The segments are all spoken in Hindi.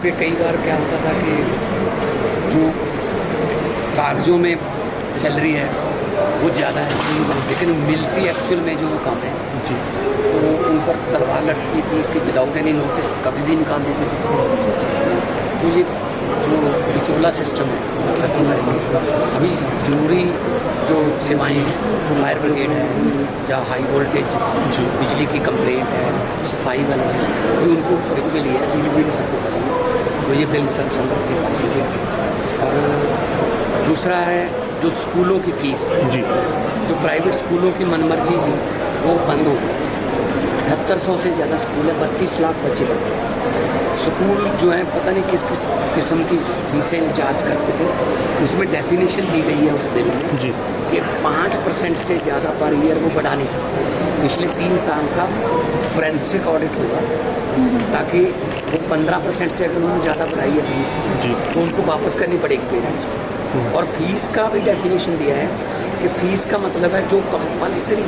कि कई बार क्या होता था कि जो कागज़ों में सैलरी है वो ज़्यादा है, लेकिन मिलती एक्चुअल में जो कम है जी, तो उन पर तलवार लटकी थी कि विदाउट एनी नोटिस कभी भी निकाल देते थे। तो ये जो बिचौला सिस्टम है वो खत्म करेंगे। अभी ज़रूरी जो सेवाएं फायर ब्रिगेड है, जहाँ हाई वोल्टेज बिजली की कंप्लेंट है, सफाई वाले हैं, अभी उनको विद में लिया है, धीरे धीरे सबको करेंगे। तो ये बिल सर्वसम्मति से पास हो गया। और दूसरा है जो स्कूलों की फ़ीस जी, जो प्राइवेट स्कूलों की मनमर्जी थी वो बंद हो गई। 7800 से ज़्यादा स्कूल है, 32 लाख बच्चे पढ़ते हैं। स्कूल जो है पता नहीं किस किस किस्म की फीसें चार्ज करते थे, उसमें डेफिनेशन दी गई है उस बिल में जी कि 5% से ज़्यादा पर ईयर वो बढ़ा नहीं सकते। पिछले 3 साल का फोरेंसिक ऑडिट होगा ताकि वो 15% से अगर उन्होंने ज़्यादा बढ़ाई है फीस जी तो उनको वापस करनी पड़ेगी पेरेंट्स को। और फीस का भी डेफिनेशन दिया है कि फ़ीस का मतलब है जो कंपल्सरी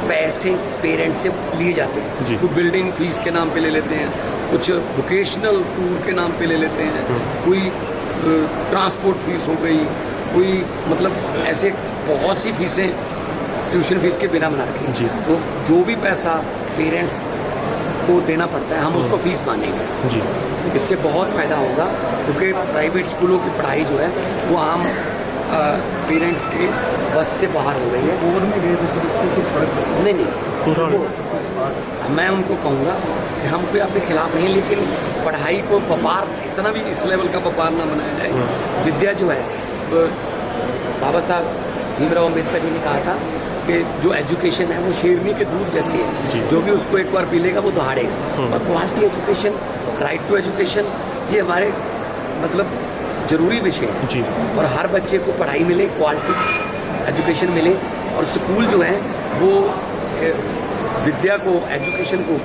पैसे पेरेंट्स से लिए जाते हैं। कोई बिल्डिंग फीस के नाम पे ले लेते हैं, कुछ वोकेशनल टूर के नाम पे ले लेते हैं, कोई ट्रांसपोर्ट फीस हो गई, कोई मतलब ऐसे बहुत सी फीसें ट्यूशन फीस के बिना बना रखी हैं। तो जो भी पैसा पेरेंट्स को देना पड़ता है हम उसको फीस मानेंगे जी। इससे बहुत फ़ायदा होगा क्योंकि प्राइवेट स्कूलों की पढ़ाई जो है वो आम पेरेंट्स के बस से बाहर हो गई है। ओवर में गए तो उससे कुछ फर्क नहीं, मैं उनको कहूँगा कि हम कोई आपके खिलाफ नहीं, लेकिन पढ़ाई को व्यापार इतना भी इस लेवल का व्यापार ना बनाया जाए। विद्या जो है तो बाबा साहब भीमराव अम्बेडकर जी ने कहा था कि जो एजुकेशन है वो शेरनी के दूध जैसी है, जो भी उसको एक बार पी लेगा वो दहाड़ेगा। और quality education, right to education, ये हमारे मतलब ज़रूरी विषय है जी। और हर बच्चे को पढ़ाई मिले, क्वालिटी एजुकेशन मिले, और स्कूल जो है वो विद्या को, एजुकेशन को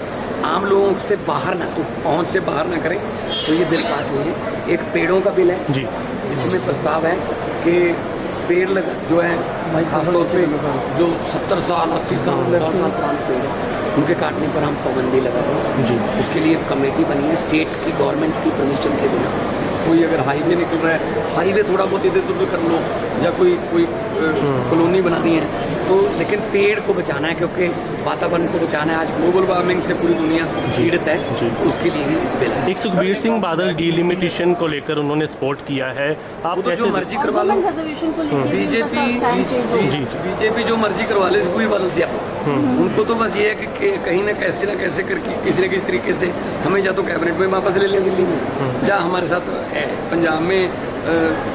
आम लोगों से बाहर ना, तो पहुँच से बाहर ना करें। तो ये बिल पास हुए हैं। एक पेड़ों का बिल है जी, जिसमें प्रस्ताव है कि पेड़ लगा जो है खासतौर पे जो 70 साल 80 साल 100 साल पुराने पेड़ हैं उनके काटने पर हम पाबंदी लगा रहे हैं जी। उसके लिए कमेटी बनी है स्टेट की, गवर्नमेंट की परमिशन के बिना। कोई अगर हाईवे निकल रहा है, हाईवे थोड़ा बहुत इधर उधर कर लो, या कोई कॉलोनी बनानी है तो, लेकिन पेड़ को बचाना है क्योंकि वातावरण को बचाना है। आज ग्लोबल वार्मिंग से पूरी दुनिया पीड़ित है, तो उसके लिए भी बिल है। एक सुखबीर सिंह बादल डिलिमिटेशन को लेकर उन्होंने सपोर्ट किया है, आप तो जो मर्जी करवा लो, बीजेपी जो मर्जी करवा ले सुखबीर बादल से उनको तो बस ये है कि कहीं ना कैसे करके किसी न किसी तरीके से हमें या तो कैबिनेट में वापस ले लें दिल्ली में, या हमारे साथ पंजाब में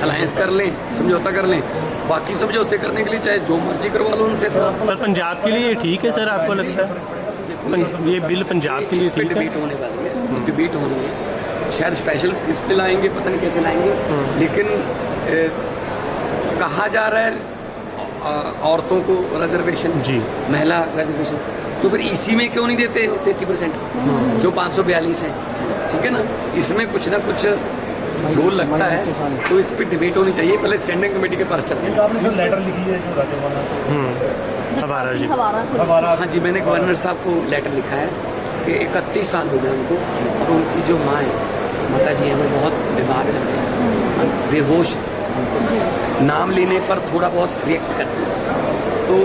अलायंस कर लें, समझौता कर लें। बाकी समझौते करने के लिए चाहे जो मर्जी करवा लो उनसे। पर पंजाब के लिए ठीक है सर, आपको लगता है ये बिल पंजाब के लिए ठीक है? डिबेट होने वाली है, डिबेट होनी है, शायद स्पेशल किस पे लाएंगे पता नहीं कैसे लाएंगे, लेकिन कहा जा रहा है औरतों को रिजर्वेशन जी, महिला रिजर्वेशन, तो फिर इसी में क्यों नहीं देते 33% जो 542 है, ठीक है ना। इसमें कुछ ना कुछ जो लगता है तो इस पर डिबेट होनी चाहिए, पहले स्टैंडिंग कमेटी के पास चलते हैं। आपने जो लेटर लिखी है जो राज्यपाल जी, हाँ जी, मैंने गवर्नर साहब को लेटर लिखा है कि 31 साल हो गए उनको, और उनकी जो माँ है, माता जी हैं, वो बहुत बीमार चल रहे हैं, बेहोश, नाम लेने पर थोड़ा बहुत रिएक्ट करते हैं। तो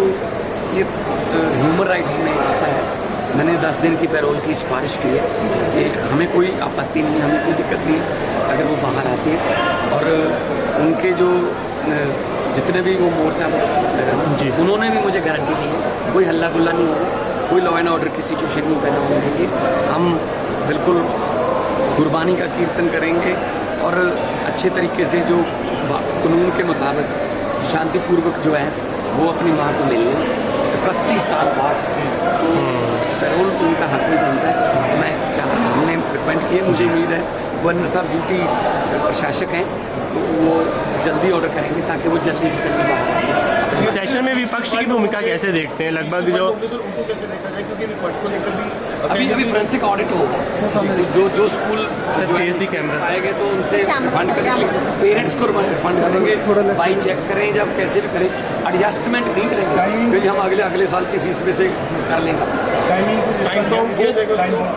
ये ह्यूमन राइट्स में आता है। मैंने 10 दिन की पैरोल की सिफारिश की है कि हमें कोई आपत्ति नहीं, हमें कोई दिक्कत नहीं अगर वो बाहर आते हैं। और उनके जो जितने भी वो मोर्चा जी, उन्होंने भी मुझे गारंटी दी है कोई हल्ला गुल्ला नहीं होगा, कोई लॉ एंड ऑर्डर की सिचुएशन नहीं पैदा होने देंगे। हम बिल्कुल गुरबानी का कीर्तन करेंगे और अच्छे तरीके से जो कानून के मुताबिक शांतिपूर्वक जो है वो अपनी माँ को मिल लें। 31 साल बाद पैरोल उनका हक भी बनता है। मैं हमने रिकमेंड किए, मुझे उम्मीद है गवर्नर साहब ड्यूटी प्रशासक हैं, तो वो जल्दी ऑर्डर करेंगे ताकि वो जल्दी से जल्दी बाहर आए। सेशन में विपक्ष की भूमिका कैसे देखते हैं? लगभग जो उनको कैसे देखा जाए, क्योंकि विपक्ष को लेकर भी अभी फोरेंसिक ऑडिट होगा, जो स्कूल फेस दी कैमरा आएंगे तो उनसे फंड करेंगे, पेरेंट्स को फंड करेंगे, बाई चेक करें, जब कैसे भी करें, एडजस्टमेंट नहीं करेंगे क्योंकि हम अगले साल की फीस में से कर लेंगे।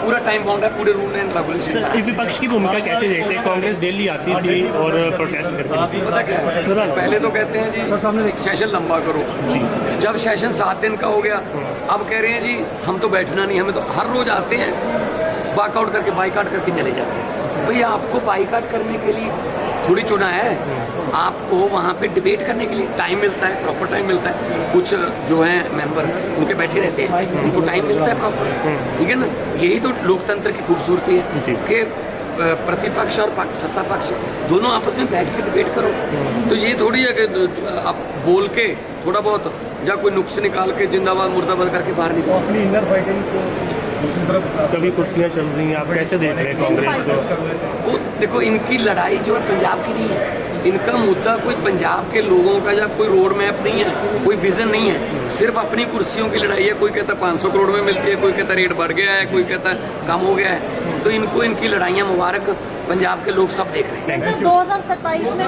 पूरा टाइम बाउंड है, पूरे रूल एंड रेगुलेशन। सर, विपक्ष की भूमिका कैसे देखते हैं? कांग्रेस दिल्ली आती थी और प्रोटेस्ट करती थी। पता क्या है, पहले तो कहते हैं जी सेशन लंबा करो, जब सेशन 7 दिन का हो गया अब कह रहे हैं जी हम तो बैठना नहीं, हमें तो हर रोज आते हैं वॉकआउट करके बाइकआउट करके चले जाते हैं। भैया आपको बाइकआउट करने के लिए थोड़ी चुना है, आपको वहाँ पे डिबेट करने के लिए टाइम मिलता है, प्रॉपर टाइम मिलता है। कुछ जो हैं मेंबर उनके बैठे रहते हैं, उनको टाइम मिलता है प्रॉपर, ठीक है ना। यही तो लोकतंत्र की खूबसूरती है कि प्रतिपक्ष और सत्ता पक्ष दोनों आपस में बैठ के डिबेट करो। तो ये थोड़ी है कि आप बोल के थोड़ा बहुत या कोई नुक्स निकाल के जिंदाबाद मुर्दाबाद करके बाहर निकलो। अपनी इनर फाइटिंग को दूसरी तरफ कभी कुर्सियाँ चल रही हैं, आप कैसे देख रहे हैं कांग्रेस को? वो देखो इनकी लड़ाई जो है पंजाब की नहीं है, इनका मुद्दा कोई पंजाब के लोगों का या कोई रोड मैप नहीं है, कोई विजन नहीं है, सिर्फ अपनी कुर्सियों की लड़ाई है। कोई कहता 500 करोड़ में मिलती है, कोई कहता रेट बढ़ गया है, कोई कहता कम हो गया है। तो इनको इनकी लड़ाइयाँ मुबारक, पंजाब के लोग सब देख रहे हैं। 2027 में